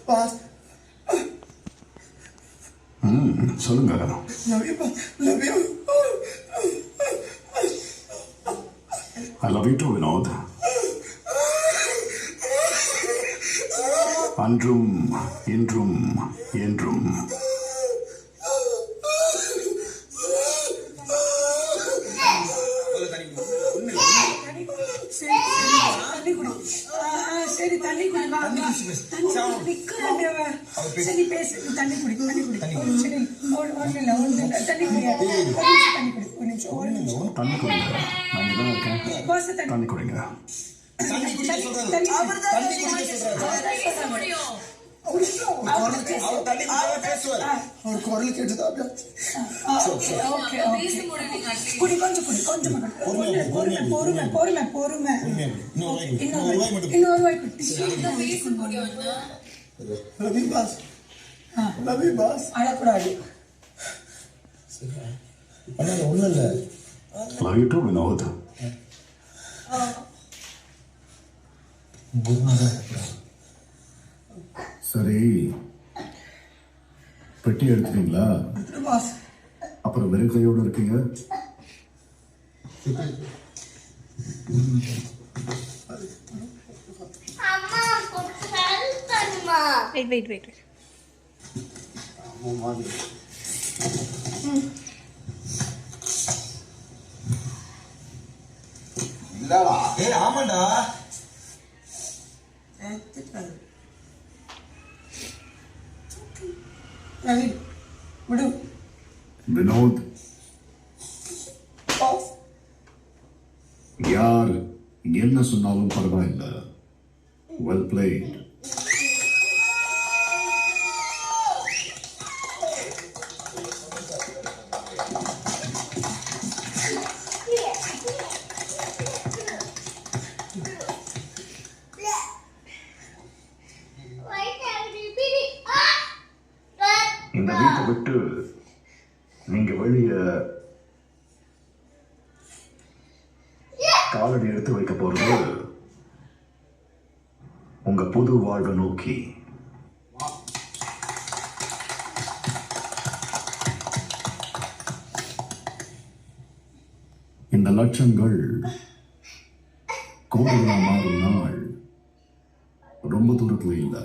Pass. சொல்லுங்க. Love you boss. Love you. I love you too, Vinod. அன்றும் இன்றும் என்றும். சரி தண்ணி குடி. சரி பேசு. தண்ணி குடி. சரி ஒன்றும் இல்லை தண்ணி குடியா. தண்ணி குடி. ஒரு நிமிஷம் தண்ணி குடிங்க. நான் இங்கே தான் இருக்கேன். தண்ணி குடிங்க. அவர் குரல் கேட்டுதான் குடி. கொஞ்சம் பொறுமை. இன்னொரு வாய் குட்டி. ரவி பாஸ். ரவி பாஸ். அழக்கூடாது. ஒன்றும் இல்லை. Love you too, Vinod. சரி, பெட்டி எடுத்துட்டீங்களா? பாஸ். அப்புறம் வெறும் கையோடு இருக்கீங்க. வெயிட் இல்லடா. ஆமாண்டா. ரவி விடு. வினோத், யார் என்ன சொன்னாலும் பரவாயில்லை. Well plate. இந்த வீட்டை விட்டு நீங்க வெளிய காலடி எடுத்து வைக்க போறது உங்க புது வாழ்வை நோக்கி. இந்த லட்சங்கள் கோடிகளா மாறும் நாள் ரொம்ப தூரத்துல இல்லை.